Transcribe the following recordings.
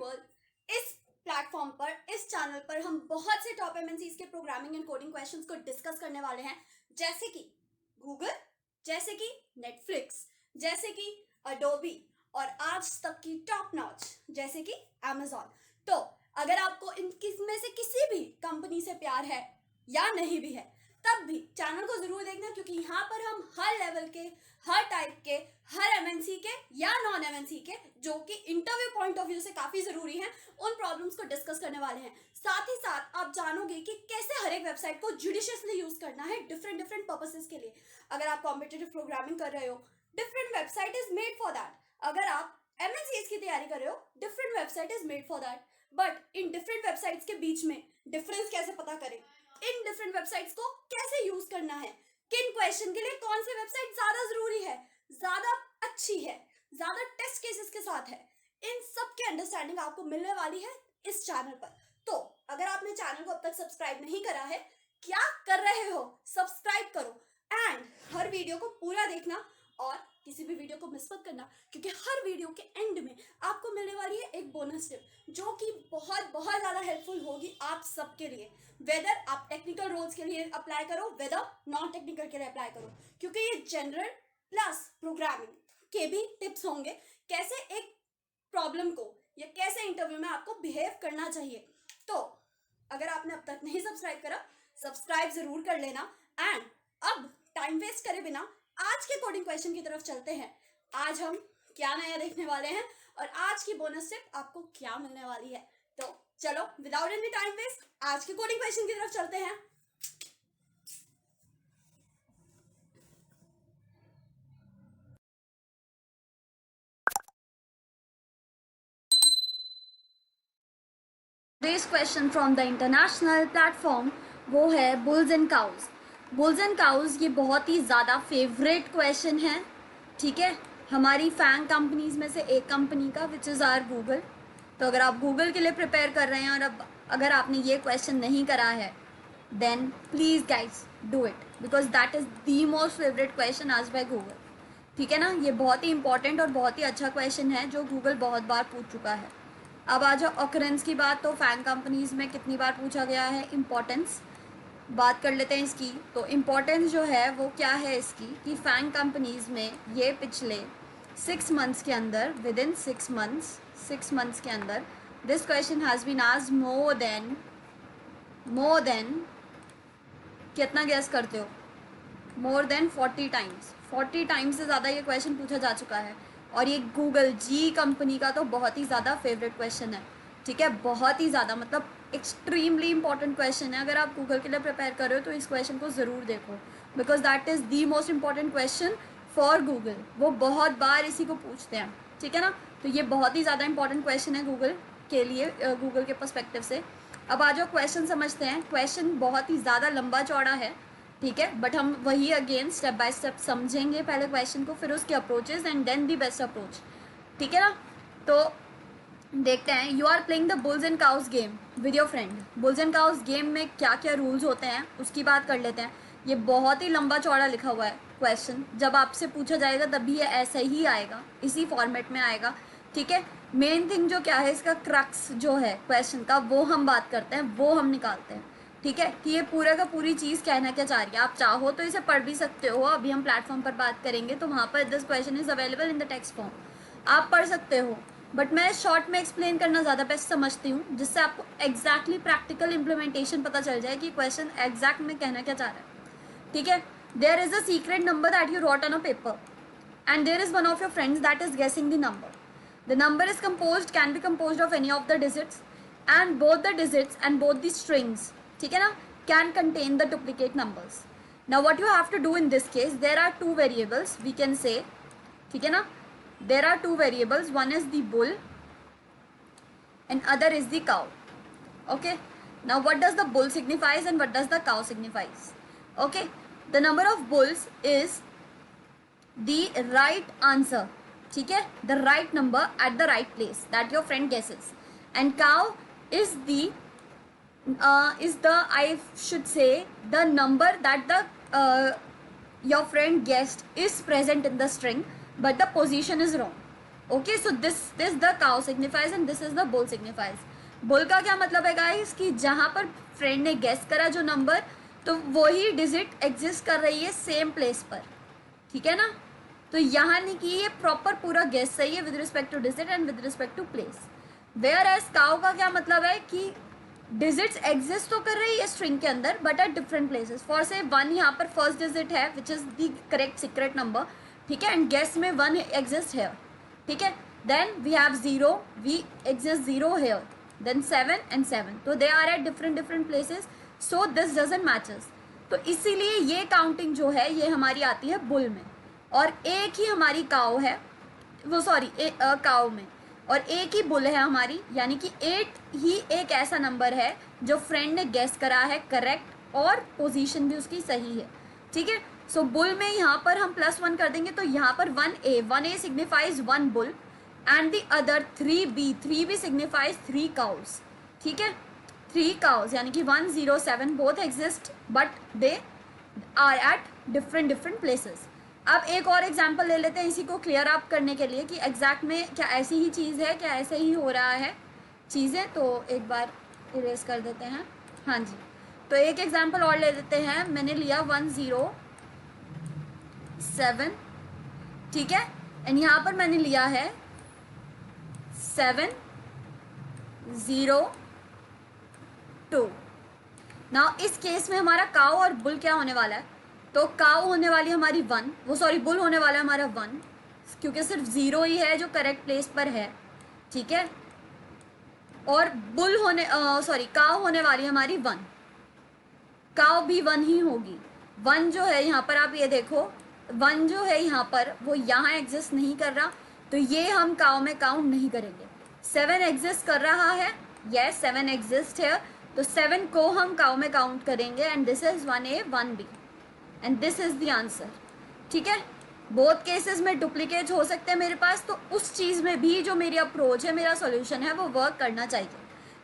Viewer, इस platform पर, इस चैनल पर हम बहुत से टॉप एमएनसीज के प्रोग्रामिंग एंड कोडिंग क्वेश्चंस को डिस्कस करने वाले हैं, जैसे कि गूगल, जैसे कि नेटफ्लिक्स, जैसे कि अडोबी और आज तक की टॉप नॉच जैसे कि अमेजॉन। तो अगर आपको इनमें से किसी भी कंपनी से प्यार है या नहीं भी है, तब भी चैनल को जरूर देखना, क्योंकि यहाँ पर हम हर लेवल के, हर टाइप के, हर एमएनसी के या नॉन एमएनसी के, जो कि इंटरव्यू पॉइंट ऑफ व्यू से काफी जरूरी हैं, उन प्रॉब्लम्स को डिस्कस करने वाले हैं। साथ ही साथ आप जानोगे कि कैसे हर एक वेबसाइट को जुडिशियसली यूज करना है डिफरेंट डिफरेंट पर्पसेस के लिए। अगर आप कॉम्पिटिटिव प्रोग्रामिंग कर रहे हो, different website is made for that. अगर आप एमएनसीज की तैयारी कर रहे हो, different website is made for that. But in different websites के बीच में डिफरेंस कैसे पता करें, इन डिफरेंट वेबसाइट्स को कैसे यूज करना है, किन क्वेश्चन के लिए कौन सी वेबसाइट ज्यादा जरूरी है, ज्यादा अच्छी है, ज्यादा टेस्ट केसेस के साथ है, इन सब की अंडरस्टैंडिंग आपको मिलने वाली है इस चैनल पर। तो अगर आपने चैनल को अब तक सब्सक्राइब नहीं करा है, क्या कर रहे हो, सब्सक्राइब करो एंड हर वीडियो को पूरा देखना और किसी भी वीडियो को मिस मत करना, क्योंकि हर वीडियो के एंड में आपको मिलने वाली है एक बोनस टिप, जो कि बहुत बहुत ज़्यादा हेल्पफुल होगी आप सबके लिए। वेदर आप टेक्निकल रोल्स के लिए अप्लाई करो, वेदर नॉन टेक्निकल के लिए अप्लाई करो, क्योंकि ये जनरल प्लस प्रोग्रामिंग के भी टिप्स होंगे, कैसे एक प्रॉब्लम को या कैसे इंटरव्यू में आपको बिहेव करना चाहिए। तो अगर आपने अब तक नहीं सब्सक्राइब करा, सब्सक्राइब जरूर कर लेना। एंड अब टाइम वेस्ट करे बिना आज के कोडिंग क्वेश्चन की तरफ चलते हैं। आज हम क्या नया देखने वाले हैं और आज की बोनस टिप आपको क्या मिलने वाली है। तो चलो विदाउट एनी टाइम वेस्ट आज के कोडिंग क्वेश्चन की तरफ चलते हैं। Today's question from the international platform वो है bulls and cows. Bulls and cows ये बहुत ही ज़्यादा फेवरेट क्वेश्चन है, ठीक है, हमारी फैंग कंपनीज में से एक कंपनी का, विच इज़ आर गूगल। तो अगर आप गूगल के लिए प्रिपेयर कर रहे हैं और अब अगर आपने ये क्वेश्चन नहीं करा है, then please guys do it, because that is the most favourite question आज बाय गूगल, ठीक है ना। ये बहुत ही इंपॉर्टेंट और बहुत ही अच्छा क्वेश्चन है जो गूगल बहुत बार पूछ चुका है। अब आ जाओ ऑकरेंस की बात, तो फैंग कंपनीज में कितनी बार पूछा गया है। इम्पोर्टेंस बात कर लेते हैं इसकी। तो इम्पोर्टेंस जो है वो क्या है इसकी, कि फैंग कंपनीज में ये पिछले 6 मंथ्स के अंदर, विद इन 6 मंथ्स के अंदर this question has been asked more than कितना गैस करते हो, मोर देन 40 टाइम्स। 40 टाइम्स से ज़्यादा ये क्वेश्चन पूछा जा चुका है। और ये गूगल जी कंपनी का तो बहुत ही ज़्यादा फेवरेट क्वेश्चन है, ठीक है, बहुत ही ज़्यादा, मतलब एक्सट्रीमली इंपॉर्टेंट क्वेश्चन है। अगर आप गूगल के लिए प्रिपेयर कर रहे हो तो इस क्वेश्चन को ज़रूर देखो, because that is the most important question for Google. वो बहुत बार इसी को पूछते हैं, ठीक है ना। तो ये बहुत ही ज़्यादा इंपॉर्टेंट क्वेश्चन है गूगल के लिए, गूगल के पर्सपेक्टिव से। अब आ जाओ क्वेश्चन समझते हैं। क्वेश्चन बहुत ही ज़्यादा लंबा चौड़ा है, ठीक है, बट हम वही अगेन स्टेप बाय स्टेप समझेंगे पहले क्वेश्चन को, फिर उसके approaches and then the best approach, ठीक है ना। तो देखते हैं। You are playing the bulls and cows game with your friend. Bulls and cows game में क्या क्या रूल्स होते हैं उसकी बात कर लेते हैं। ये बहुत ही लंबा चौड़ा लिखा हुआ है क्वेश्चन, जब आपसे पूछा जाएगा तभी ये ऐसा ही आएगा, इसी फॉर्मेट में आएगा, ठीक है। मेन थिंग जो क्या है, इसका क्रक्स जो है क्वेश्चन का, वो हम बात करते हैं, वो हम निकालते हैं, ठीक है, कि ये पूरा का पूरी चीज़ कहना क्या चाह रही है। आप चाहो तो इसे पढ़ भी सकते हो, अभी हम प्लेटफॉर्म पर बात करेंगे तो वहाँ पर this question is available in the text form, आप पढ़ सकते हो, बट मैं शॉर्ट में एक्सप्लेन करना ज़्यादा बेस्ट समझती हूँ, जिससे आपको एग्जैक्टली प्रैक्टिकल इम्प्लीमेंटेशन पता चल जाए कि क्वेश्चन एग्जैक्ट में कहना क्या चाह रहा है, ठीक है। There is a secret number that you wrote on a paper and there is one of your friends that is guessing the number. The number is can be composed of any of the digits, and both the digits and both the strings, ठीक है ना, can contain the duplicate numbers. Now what you have to do in this case, there are two variables we can say, ठीक है ना, there are two variables, one is the bull and other is the cow. Okay, now what does the bull signifies and what does the cow signifies? Okay, the number of bulls is the right answer, ठीक है, the right number at the right place that your friend guesses, and cow is the I should say the number that the your friend guessed is present in the string but the position is wrong, okay, so this the cow signifies and this is the bull signifies. Bull का क्या मतलब है guys कि जहाँ पर friend ने guess करा जो नंबर, तो वही डिजिट एग्जिस्ट कर रही है सेम प्लेस पर, ठीक है ना। तो यहाँ नहीं कि ये प्रॉपर पूरा गेस सही है with respect to digit and with respect to place. Whereas cow का क्या मतलब है कि डिजिट्स एग्जिस्ट तो कर रही है स्ट्रिंग के अंदर but at different places. For से 1 यहाँ पर फर्स्ट डिजिट है which is the correct secret number, ठीक है, एंड गेस में 1 एग्जिस्ट है, ठीक है। Then we have 0, we exist 0 here, then 7 and 7, तो they are at different places, so this doesn't matches. तो इसीलिए ये काउंटिंग जो है ये हमारी आती है बुल में, और एक ही हमारी काउ है, वो सॉरी काउ में, और एक ही बुल है हमारी, यानी कि 8 ही एक ऐसा नंबर है जो फ्रेंड ने गेस करा है करेक्ट और पोजीशन भी उसकी सही है, ठीक है। सो बुल में यहाँ पर हम +1 कर देंगे, तो यहाँ पर 1a signifies 1 bull and the other 3b signifies 3 cows, ठीक है। 3 काउज यानी कि 1, 0, 7 both exist but they are at different places. अब एक और एग्जाम्पल ले लेते हैं इसी को क्लियर अप करने के लिए कि एग्जैक्ट में क्या ऐसी ही चीज़ है, क्या ऐसे ही हो रहा है चीज़ें। तो एक बार इरेज कर देते हैं, हाँ जी। तो एक एग्जाम्पल और ले लेते हैं, मैंने लिया 107, ठीक है, एंड यहाँ पर मैंने लिया है 702। नाउ इस केस में हमारा काउ और बुल क्या होने वाला है, तो काउ होने वाली हमारी 1, वो सॉरी बुल होने वाला है हमारा 1, क्योंकि सिर्फ 0 ही है जो करेक्ट प्लेस पर है, ठीक है। और बुल होने सॉरी काउ होने वाली हमारी 1, काउ भी 1 ही होगी। 1 जो है यहाँ पर आप ये देखो, 1 जो है यहाँ पर वो यहाँ एग्जिस्ट नहीं कर रहा, तो ये हम काउ में काउंट नहीं करेंगे। 7 एग्जिस्ट कर रहा है, यस 7 एग्जिस्ट है, तो 7 को हम काउ में काउंट करेंगे and this is 1a 1b and this is the answer, ठीक है। बोथ केसेस में डुप्लीकेट हो सकते हैं मेरे पास, तो उस चीज़ में भी जो मेरी अप्रोच है, मेरा सॉल्यूशन है, वो वर्क करना चाहिए,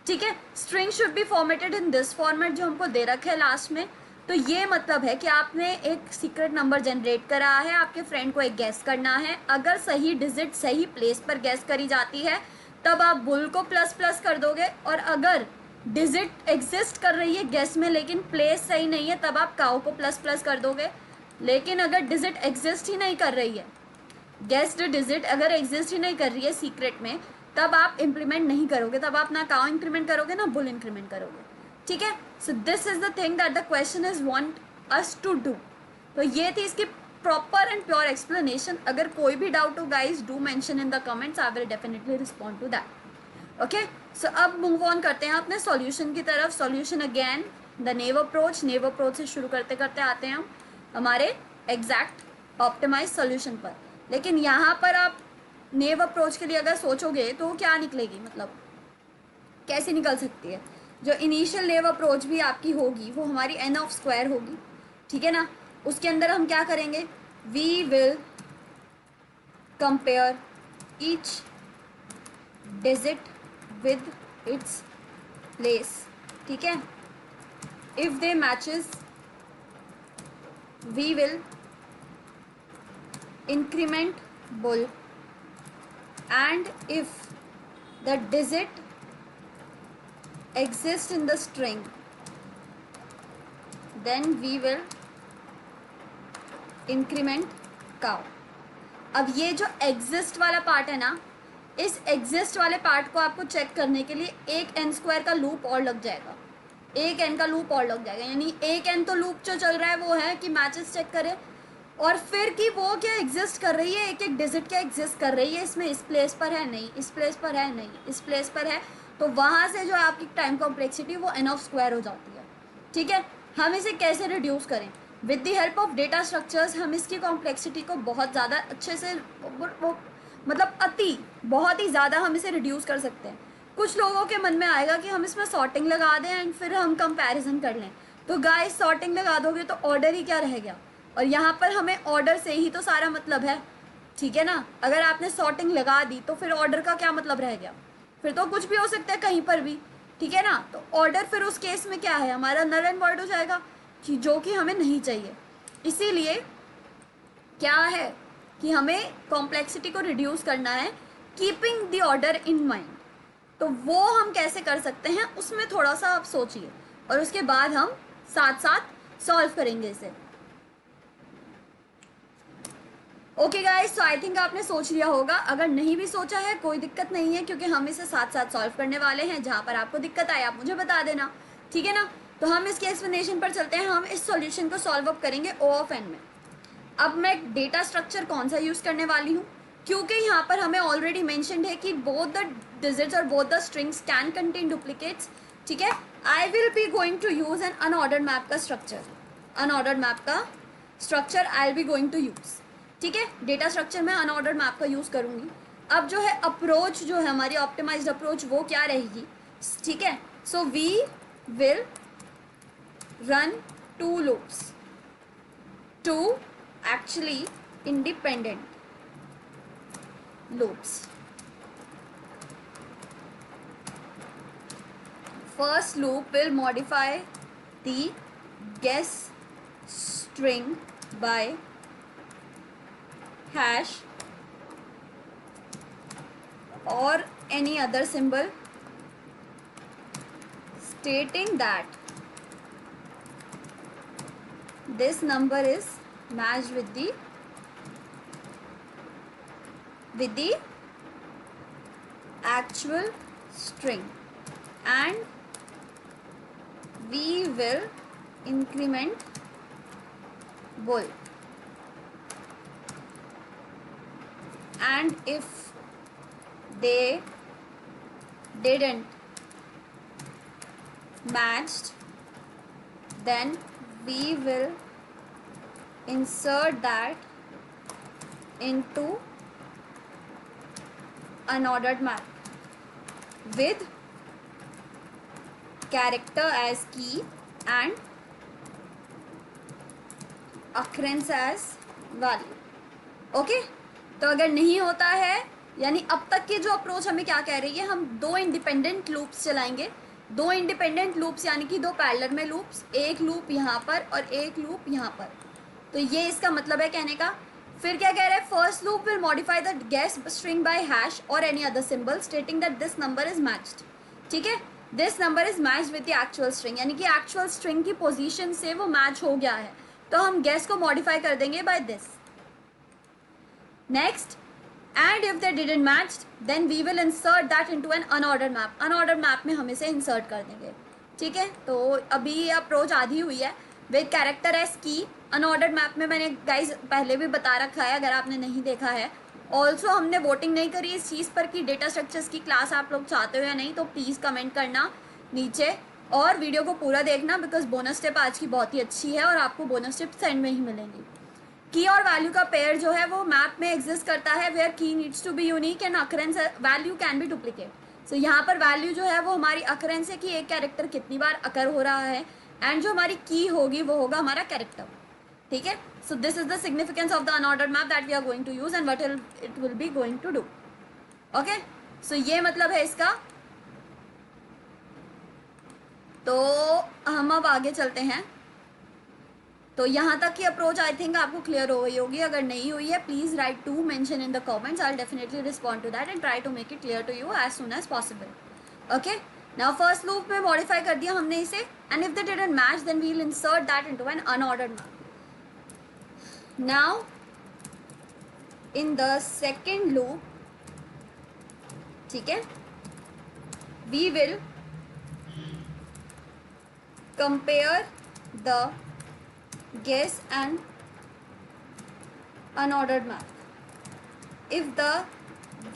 ठीक है। String should be formatted in this format जो हमको दे रखे है लास्ट में। तो ये मतलब है कि आपने एक सीक्रेट नंबर जनरेट करा है, आपके फ्रेंड को एक गैस करना है, अगर सही डिजिट सही प्लेस पर गैस करी जाती है तब आप बुल को ++ कर दोगे, और अगर डिजिट एग्जिस्ट कर रही है गेस में लेकिन प्लेस सही नहीं है तब आप काउ को ++ कर दोगे। लेकिन अगर डिजिट एग्जिस्ट ही नहीं कर रही है, गेस्ड डिजिट अगर एग्जिस्ट ही नहीं कर रही है सीक्रेट में, तब आप इंप्लीमेंट नहीं करोगे, तब आप ना काउ इंक्रीमेंट करोगे ना बुल इंक्रीमेंट करोगे, ठीक है। So this is the thing that the question is want us to do. तो ये थी इसकी प्रॉपर एंड प्योर एक्सप्लेनेशन। अगर कोई भी डाउट हो guys do mention in the comments, I will definitely respond to that, okay. So अब move on करते हैं अपने सॉल्यूशन की तरफ। Solution again the naive approach से शुरू करते करते आते हैं हम हमारे एग्जैक्ट ऑप्टिमाइज सॉल्यूशन पर। लेकिन यहाँ पर आप नेव अप्रोच के लिए अगर सोचोगे तो क्या निकलेगी, मतलब कैसे निकल सकती है। जो इनिशियल नेव अप्रोच भी आपकी होगी वो हमारी n² होगी, ठीक है ना। उसके अंदर हम क्या करेंगे, we will compare each digit with its place, ठीक है। If they matches we will increment bull and if the digit exists in the string then we will increment cow। अब ये जो exist वाला पार्ट है ना, इस exist वाले पार्ट को आपको चेक करने के लिए एक n² का लूप और लग जाएगा, एक n का लूप और लग जाएगा। यानी एक n तो लूप जो चल रहा है वो है कि मैचेस चेक करे, और फिर कि वो क्या एग्जिस्ट कर रही है, एक एक डिजिट क्या एग्जिस्ट कर रही है इसमें, इस प्लेस पर है नहीं, इस प्लेस पर है नहीं, इस प्लेस पर है, तो वहाँ से जो आपकी टाइम कॉम्प्लेक्सिटी वो n² हो जाती है, ठीक है। हम इसे कैसे रिड्यूस करें, with the help of data structures हम इसकी कॉम्प्लेक्सिटी को बहुत ज़्यादा अच्छे से मतलब बहुत ही ज़्यादा हम इसे रिड्यूस कर सकते हैं। कुछ लोगों के मन में आएगा कि हम इसमें सॉर्टिंग लगा दें एंड फिर हम कंपैरिजन कर लें, तो गाइस सॉर्टिंग लगा दोगे तो ऑर्डर ही क्या रह गया, और यहाँ पर हमें ऑर्डर से ही तो सारा मतलब है, ठीक है ना। अगर आपने सॉर्टिंग लगा दी तो फिर ऑर्डर का क्या मतलब रह गया, फिर तो कुछ भी हो सकता है कहीं पर भी, ठीक है ना। तो ऑर्डर फिर उस केस में क्या है, हमारा नल एंड वॉइड हो जाएगा, जो कि हमें नहीं चाहिए। इसीलिए क्या है कि हमें कॉम्प्लेक्सिटी को रिड्यूस करना है, keeping the order in mind. तो वो हम कैसे कर सकते हैं उसमें थोड़ा सा आप सोचिए, और उसके बाद हम साथ साथ सॉल्व करेंगे इसे। ओके गाइस, तो आई थिंक आपने सोच लिया होगा। अगर नहीं भी सोचा है कोई दिक्कत नहीं है, क्योंकि हम इसे साथ साथ सॉल्व करने वाले हैं। जहाँ पर आपको दिक्कत आए आप मुझे बता देना, ठीक है ना। तो हम इसके एक्सप्लेनेशन पर चलते हैं। हम इस सॉल्यूशन को सॉल्व अप करेंगे O ऑफ n में। अब मैं डेटा स्ट्रक्चर कौन सा यूज़ करने वाली हूँ, क्योंकि यहाँ पर हमें ऑलरेडी मैंशनड है कि बोथ द डिजिट्स और both the strings can contain duplicates, ठीक है। I will be going to use an unordered map का स्ट्रक्चर, अनऑर्डर्ड मैप का structure I will be going to use, ठीक है। डेटा स्ट्रक्चर में अनऑर्डर्ड मैप का use करूँगी। अब जो है अप्रोच जो है हमारी ऑप्टिमाइज्ड अप्रोच वो क्या रहेगी, ठीक है। So we will run two loops, two actually independent loops. First loop will modify the guess string by hash or any other symbol stating that this number is matched with the actual string, and we will increment bool, and if they didn't matched, then we will insert that into unordered map with character as key and occurrence as value. Okay, तो अगर नहीं होता है, यानी अब तक की जो अप्रोच हमें क्या कह रही है, हम दो इंडिपेंडेंट लूप्स चलाएंगे। दो इंडिपेंडेंट लूप्स यानी कि दो पैरेलल में लूप्स, एक लूप यहाँ पर और एक लूप यहाँ पर। तो ये इसका मतलब है कहने का। फिर क्या कह रहा है, first loop will modify the guess string by hash और any other symbol stating that this number is matched, ठीक है। This number is matched with the actual string, यानी कि एक्चुअल स्ट्रिंग की पोजीशन से वो मैच हो गया है, तो हम गेस को मॉडिफाई कर देंगे by this. Next, and if they didn't match then we will insert that into an unordered map. unordered map में हम इसे insert कर देंगे, ठीक है। तो अभी ये अप्रोच आधी हुई है विद कैरेक्टर एस की। unordered map में मैंने गाइज पहले भी बता रखा है, अगर आपने नहीं देखा है। ऑल्सो हमने वोटिंग नहीं करी इस चीज़ पर कि डेटा स्ट्रक्चर्स की क्लास आप लोग चाहते हो या नहीं, तो प्लीज़ कमेंट करना नीचे और वीडियो को पूरा देखना, बिकॉज बोनस टिप आज की बहुत ही अच्छी है और आपको बोनस टिप सेंड में ही मिलेंगी। की और वैल्यू का पेयर जो है वो मैप में एग्जिस्ट करता है where key needs to be unique and occurrence value can be duplicate. So यहाँ पर वैल्यू जो है वो हमारी अकरेंस है कि एक कैरेक्टर कितनी बार अकर हो रहा है, एंड जो हमारी की होगी वो होगा हमारा कैरेक्टर, ठीक है। So this is the significance of the unordered map that we are going to use and what it will be going to do. Okay, so ये मतलब है इसका। तो हम अब आगे चलते हैं। तो यहाँ तक की अप्रोच आई थिंक आपको क्लियर हो गई होगी। अगर नहीं हुई है please write to mention in the comments, I will definitely respond to that and try to make it clear to you as soon as possible. Okay, now first loop में modify कर दिया हमने इसे, and if they didn't match then we will insert that into an unordered map. Now in the second loop, ठीक है, we will compare the guess and unordered map. If the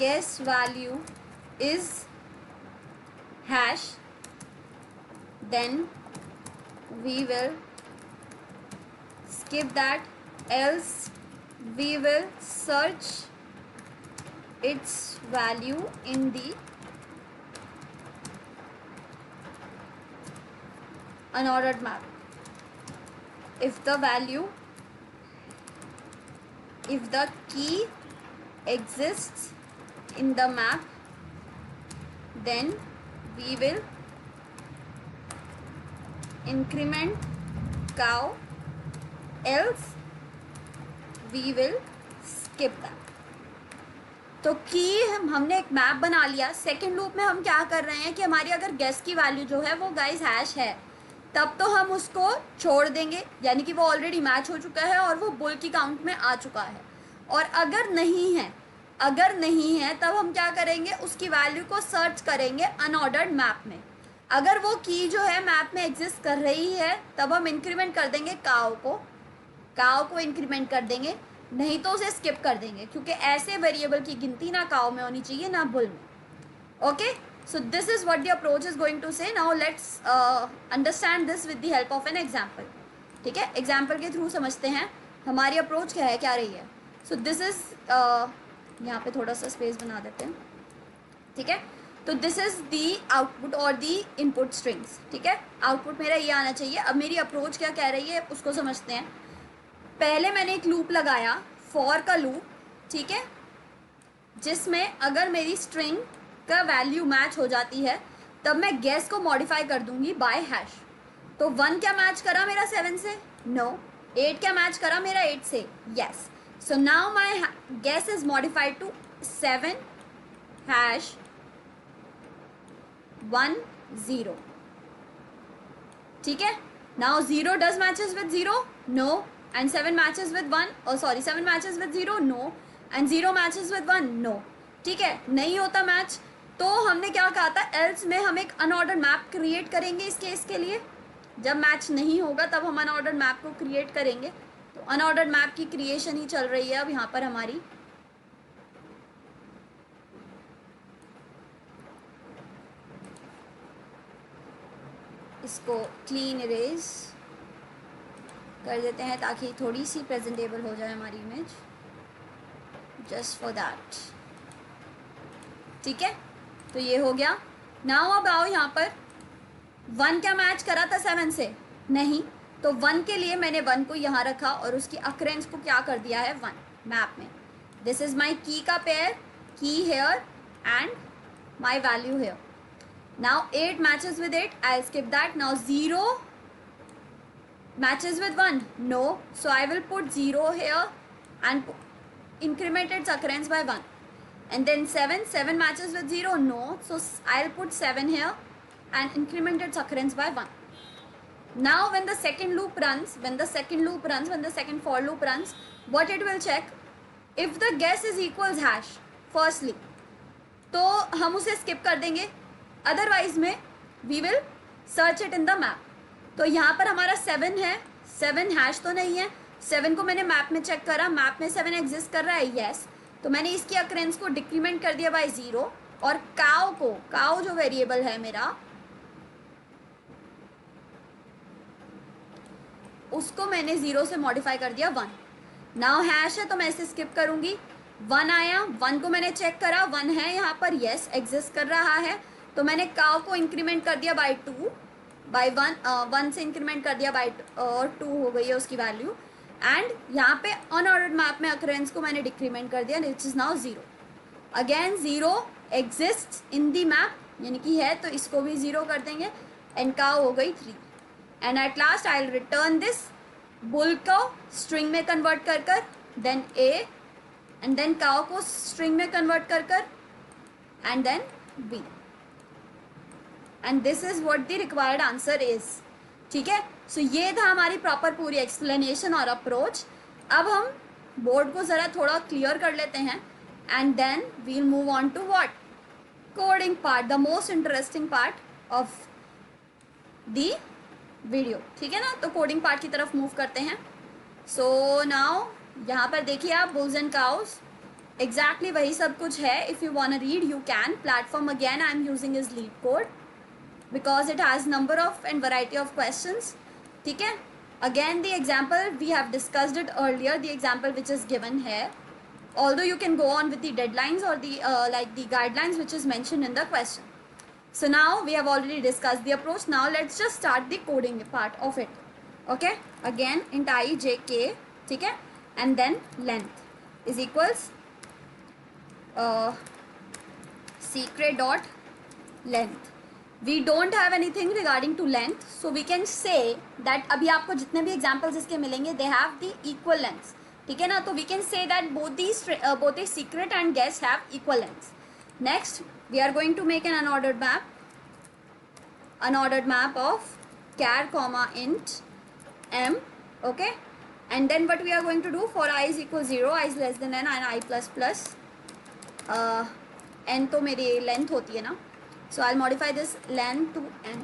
guess value is hash, then we will skip that, else we will search its value in the unordered map. If the key exists in the map, then we will increment cow, else we will skip that. तो की हमने एक map बना लिया। Second loop में हम क्या कर रहे हैं कि हमारी अगर गेस की वैल्यू जो है वो गाइस हैश है, तब तो हम उसको छोड़ देंगे, यानी कि वो ऑलरेडी मैच हो चुका है और वो बुल की काउंट में आ चुका है। और अगर नहीं है तब हम क्या करेंगे, उसकी वैल्यू को सर्च करेंगे अनऑर्डर्ड मैप में। अगर वो की जो है मैप में एग्जिस्ट कर रही है तब हम इंक्रीमेंट कर देंगे काव को इंक्रीमेंट कर देंगे, नहीं तो उसे स्किप कर देंगे, क्योंकि ऐसे वेरिएबल की गिनती ना काव में होनी चाहिए ना बुल में। Okay, so this is what the approach is going to say. Now let's understand this with the help of an example. ठीक है, एग्जाम्पल के थ्रू समझते हैं हमारी अप्रोच क्या है, क्या रही है। सो दिस इज, यहाँ पे थोड़ा सा स्पेस बना देते हैं, ठीक है। तो दिस इज दी आउटपुट और दी इनपुट स्ट्रिंग्स, ठीक है। आउटपुट मेरा ये आना चाहिए। अब मेरी अप्रोच क्या कह रही है उसको समझते हैं। पहले मैंने एक लूप लगाया, फॉर का लूप, ठीक है, जिसमें अगर मेरी स्ट्रिंग का वैल्यू मैच हो जाती है तब मैं गेस को मॉडिफाई कर दूंगी बाय हैश। तो 1 क्या मैच करा मेरा 7 से? नो। 8 क्या मैच करा मेरा 8 से? Yes. So now my guess is modified to 7 hash 1 0, ठीक है। Now 0 does matches with 0? No. And 7 matches with 1, और sorry 7 matches with 0? No. And 0 matches with 1? No. ठीक है, नहीं होता मैच। तो हमने क्या कहा था, एल्स में हम एक अनऑर्डर्ड मैप क्रिएट करेंगे इस केस के लिए। जब मैच नहीं होगा तब हम अनऑर्डर्ड मैप को क्रिएट करेंगे। तो अनऑर्डर्ड मैप की क्रिएशन ही चल रही है अब यहाँ पर हमारी। इसको क्लीन इरेज कर देते हैं ताकि थोड़ी सी प्रेजेंटेबल हो जाए हमारी इमेज, जस्ट फॉर दैट, ठीक है। तो ये हो गया। नाउ अब आओ यहाँ पर, 1 क्या मैच करा था 7 से? नहीं। तो 1 के लिए मैंने 1 को यहाँ रखा और उसकी अक्रेंस को क्या कर दिया है 1 मैप में। दिस इज माई की का pair, key here and my value here. Now 8 matches with 8, I skip that. Now 0 matches with 1? No. So I will put 0 here and increment its occurrence by 1. And then 7 matches with 0? No. So I'll put 7 here and increment its occurrence by 1. Now when the second loop runs, when the second for loop runs, what it will check? If the guess is equals hash firstly, तो हम उसे skip कर देंगे, otherwise में we will search it in the map. तो यहाँ पर हमारा 7 है, 7 हैश तो नहीं है। 7 को मैंने मैप में चेक करा, मैप में 7 एग्जिस्ट कर रहा है, यस। तो मैंने इसकी अक्रेंस को डिक्रीमेंट कर दिया बाय 0, और काव जो वेरिएबल है मेरा, उसको मैंने 0 से मॉडिफाई कर दिया 1। नाउ हैश है तो मैं इसे स्किप करूंगी। 1 आया, 1 को मैंने चेक करा, 1 है यहाँ पर, यस एग्जिस्ट कर रहा है। तो मैंने काव को इंक्रीमेंट कर दिया बाय 2, बाई 1 से इंक्रीमेंट कर दिया बाई 2 हो गई है उसकी वैल्यू। एंड यहाँ पे अनऑर्डर्ड मैप में अक्रेंस को मैंने डिक्रीमेंट कर दिया, which is now 0। Again 0 exist in the map, यानी कि है, तो इसको भी 0 कर देंगे। एंड काव हो गई 3। And at last I will return this bull को स्ट्रिंग में कन्वर्ट कर then a, and then cow को स्ट्रिंग में कन्वर्ट कर and then b. And this is what the required answer is, ठीक है। सो ये था हमारी प्रॉपर पूरी एक्सप्लेनेशन और अप्रोच। अब हम बोर्ड को ज़रा थोड़ा क्लियर कर लेते हैं, and then we'll move on to what, coding part, the most interesting part of the video, ठीक है ना। तो कोडिंग पार्ट की तरफ मूव करते हैं। सो नाउ यहाँ पर देखिए आप, बुल्स एंड काउस, एग्जैक्टली वही सब कुछ है। If you want read you can. Platform again I am using is leet code because it has number of and variety of questions, ठीक है। Again the example we have discussed it earlier, the example which is given here, although you can go on with the deadlines or the like the guidelines which is mentioned in the question. So now we have already discussed the approach. Now let's just start the coding part of it. Okay, again int I j k, ठीक है, and then length is equals secret dot length. We don't have anything regarding to length, so we can say that अभी आपको जितने भी examples इसके मिलेंगे they have the equal lengths, ठीक है ना. तो we can say that both the secret and guess have equal lengths. Next we are going to make an unordered map of char comma int m. Okay, and then what we are going to do for I is equal 0, I is less than n and I plus plus n तो मेरी length होती है ना, so I'll modify this length to n.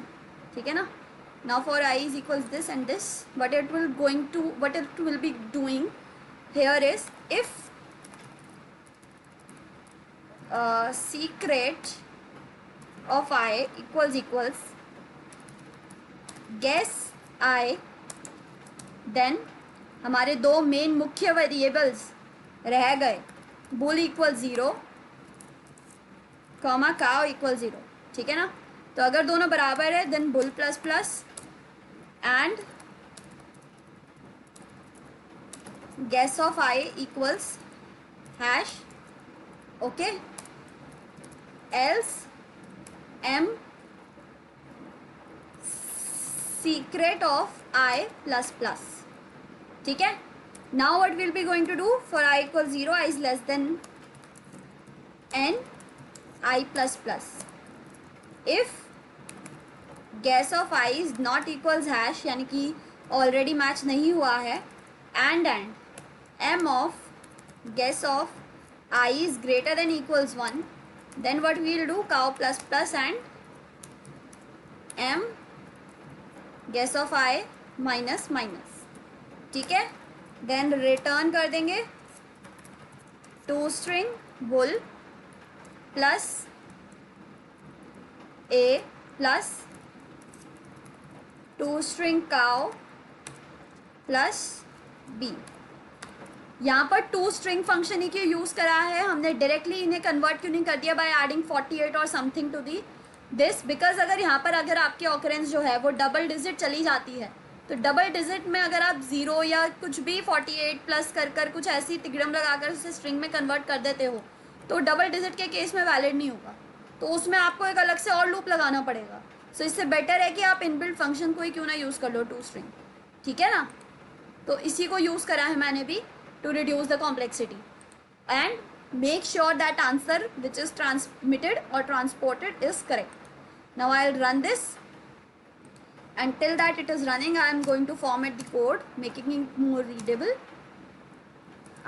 ठीक है ना. Now for I is equals this and this, what it will be doing here is, if secret of I equals guess I, then हमारे दो main मुख्य variables रह गए, bull equal 0 comma cow equal 0. ठीक है ना. तो अगर दोनों बराबर है then bull plus plus and guess of I equals hash. Okay, else m secret of I plus plus. ठीक है. Now what we'll be going to do for I equals 0, I is less than n, I plus plus. If guess of I is not equals hash, यानी कि already match नहीं हुआ है, and m of guess of I is greater than equals 1, then what we will do, cow plus plus and m guess of I minus minus. ठीक है. Then return कर देंगे to string bull plus a plus to string cow plus b. यहाँ पर to string function ही क्यों use करा है हमने, डायरेक्टली इन्हें कन्वर्ट क्यों नहीं कर दिया बाय एडिंग 48 और something to the this, because अगर यहाँ पर अगर आपकी ऑकरेंस जो है वो डबल डिजिट चली जाती है, तो डबल डिजिट में अगर आप 0 या कुछ भी 48 प्लस कर कुछ ऐसी तिगड़म लगाकर उसे स्ट्रिंग में कन्वर्ट कर देते हो, तो डबल डिजिट के केस में वैलिड नहीं होगा, तो उसमें आपको एक अलग से और लूप लगाना पड़ेगा. सो इससे बेटर है कि आप इनबिल्ट फंक्शन को ही क्यों ना यूज़ कर लो, टू स्ट्रिंग. ठीक है ना. तो इसी को यूज़ करा है मैंने भी to reduce the complexity and make sure that answer which is transmitted और transported is correct. Now I will run this and till that it is running I am going to format the code, making it more readable,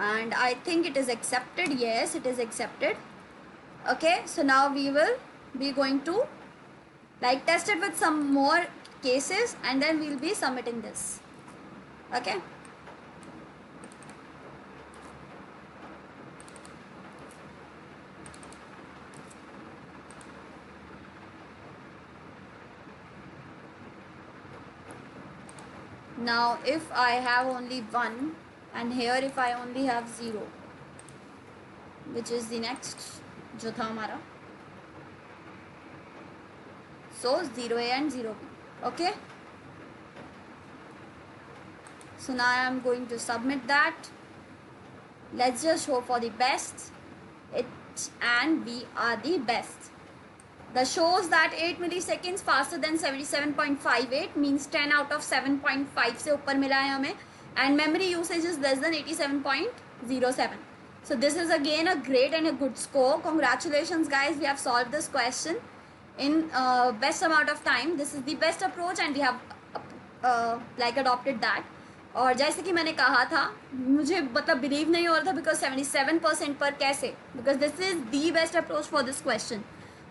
and I think it is accepted. Yes, it is accepted. Okay, so now we will be going to like test it with some more cases and then we'll be submitting this. Okay, now if I have only 1 and here if I only have 0, which is the next जो था हमारा, so 0a and 0b. Okay, so now I am going to submit that. Let's just hope for the best. It and we are the best. The shows that 8 milliseconds faster than 77.58 means 10 out of 7.5 से ऊपर मिला है हमें, and memory usage is less than 87.07. So this is again a great and a good score. Congratulations guys, we have solved this question in best amount of time. This is the best approach and we have like adopted that. और जैसे कि मैंने कहा था, मुझे मतलब believe नहीं हो रहा था बिकॉज 77% पर कैसे, because this is the best approach for this question.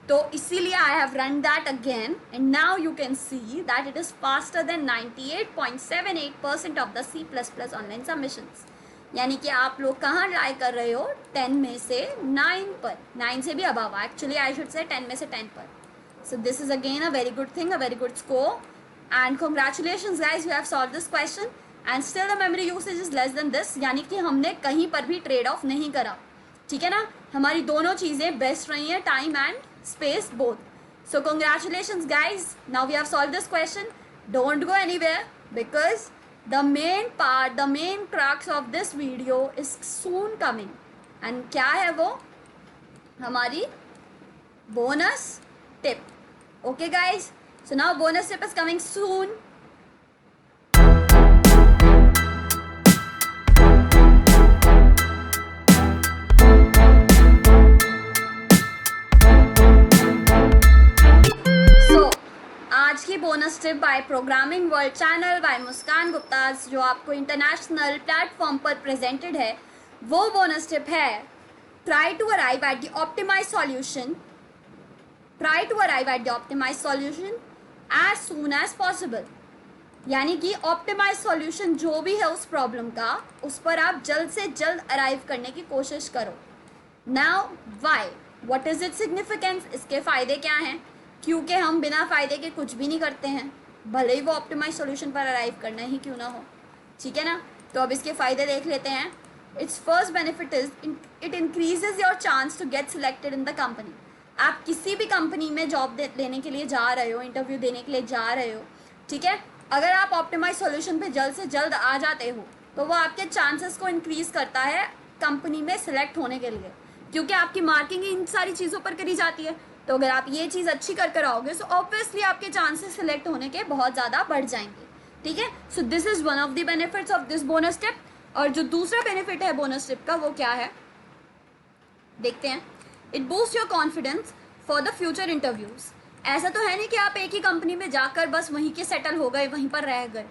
तो इसीलिए I have run that again and now you can see that it is faster than 98.78% of the C++ online submissions. यानी कि आप लोग कहाँ ट्राई कर रहे हो, 10 में से 9 पर, 9 से भी above, actually I should say 10 में से 10 पर. सो this is again a very good thing, a very good score and congratulations guys, you have solve this question and still the memory usage is less than this. यानी कि हमने कहीं पर भी trade off नहीं करा. ठीक है ना, हमारी दोनों चीज़ें बेस्ट रही हैं, time and space both. So congratulations guys, now we have solved this question. Don't go anywhere because the main part, the main crux of this video is soon coming. And क्या है वो, हमारी bonus tip. Okay guys, so now bonus tip is coming soon. की bonus tip by programming world channel by Muskan Gupta जो आपको international platform पर presented है, वो बोनस टिप है try to arrive at the optimize solution as soon as possible. यानी कि optimise solution जो भी है उस प्रॉब्लम का, उस पर आप जल्द से जल्द अराइव करने की कोशिश करो। Now why, what is it significance, इसके फ़ायदे क्या हैं? क्योंकि हम बिना फ़ायदे के कुछ भी नहीं करते हैं, भले ही वो ऑप्टिमाइज सॉल्यूशन पर अराइव करना ही क्यों ना हो। ठीक है ना? तो अब इसके फ़ायदे देख लेते हैं। Its first benefit is it increases your chance to get selected in the company. आप किसी भी कंपनी में जॉब लेने के लिए जा रहे हो, इंटरव्यू देने के लिए जा रहे हो, ठीक है, अगर आप ऑप्टिमाइज सॉल्यूशन पे जल्द से जल्द आ जाते हो तो वो आपके चांसेस को इंक्रीज़ करता है कंपनी में सिलेक्ट होने के लिए, क्योंकि आपकी मार्किंग इन सारी चीज़ों पर करी जाती है। तो अगर आप ये चीज़ अच्छी कर आओगे तो ऑब्वियसली आपके चांसेस सिलेक्ट होने के बहुत ज़्यादा बढ़ जाएंगे। ठीक है, so this is one of the benefits of this bonus tip. और जो दूसरा बेनिफिट है बोनस टिप का, वो क्या है देखते हैं। It boost your confidence for the future interviews. ऐसा तो है नहीं कि आप एक ही कंपनी में जाकर बस वहीं के सेटल हो गए, वहीं पर रह गए।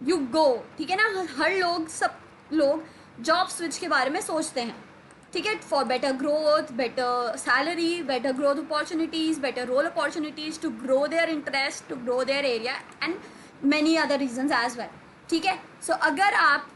यू गो, ठीक है ना, हर लोग, सब लोग जॉब स्विच के बारे में सोचते हैं। ठीक है, for better growth, better salary, better growth opportunities, better role opportunities, to grow their interest, to grow their area and many other reasons as well. ठीक है, सो अगर आप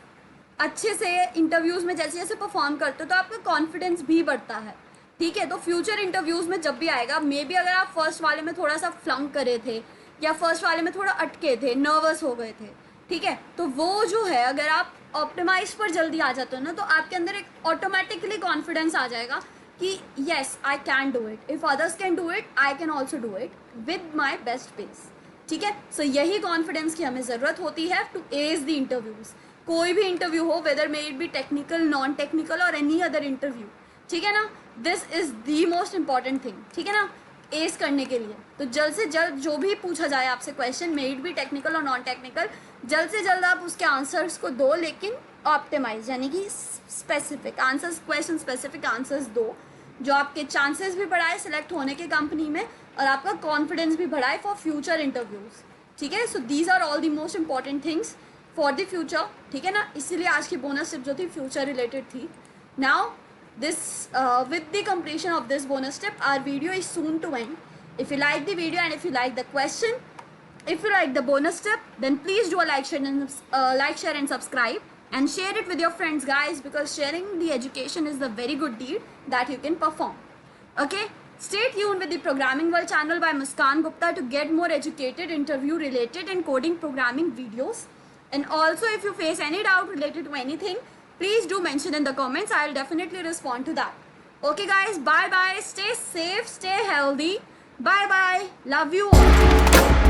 अच्छे से इंटरव्यूज़ में जैसे जैसे परफॉर्म करते हो तो आपका कॉन्फिडेंस भी बढ़ता है। ठीक है, तो फ्यूचर इंटरव्यूज़ में जब भी आएगा, मे बी अगर आप फर्स्ट वाले में थोड़ा सा फ्लंक करे थे या फर्स्ट वाले में थोड़ा अटके थे, नर्वस हो गए थे, ठीक है, तो वो जो है, अगर आप ऑप्टिमाइज पर जल्दी आ जाते हो ना, तो आपके अंदर एक ऑटोमेटिकली कॉन्फिडेंस आ जाएगा कि yes I can do it, if others can do it I can also do it with my best pace. ठीक है, सो यही कॉन्फिडेंस की हमें ज़रूरत होती है टू एज द इंटरव्यूज़। कोई भी इंटरव्यू हो, whether may it be technical, non technical और एनी अदर इंटरव्यू, ठीक है ना, this is the most important thing. ठीक है ना, एस करने के लिए तो जल्द से जल्द जो भी पूछा जाए आपसे question, may it be technical और नॉन टेक्निकल, जल्द से जल्द आप उसके आंसर्स को दो, लेकिन ऑप्टिमाइज यानी कि specific answers, question specific answers दो, जो आपके चांसेस भी बढ़ाए सिलेक्ट होने के कंपनी में और आपका कॉन्फिडेंस भी बढ़ाए फॉर फ्यूचर इंटरव्यूज़। ठीक है, so these are all the most important things for the future. ठीक है ना, इसीलिए आज की बोनस टिप जो थी फ्यूचर रिलेटेड थी। Now this with the completion of this bonus tip, our video is soon to end. If you like the video and if you like the question, if you like the bonus tip, then please do a like, share and subscribe and share it with your friends, guys, because sharing the education is the very good deed that you can perform. Okay, stay tuned with the Programming World channel by Muskan Gupta to get more educated, interview related and coding programming videos. And also, if you face any doubt related to anything, please do mention in the comments. I'll definitely respond to that. Okay guys, bye bye, stay safe, stay healthy, bye bye, love you all.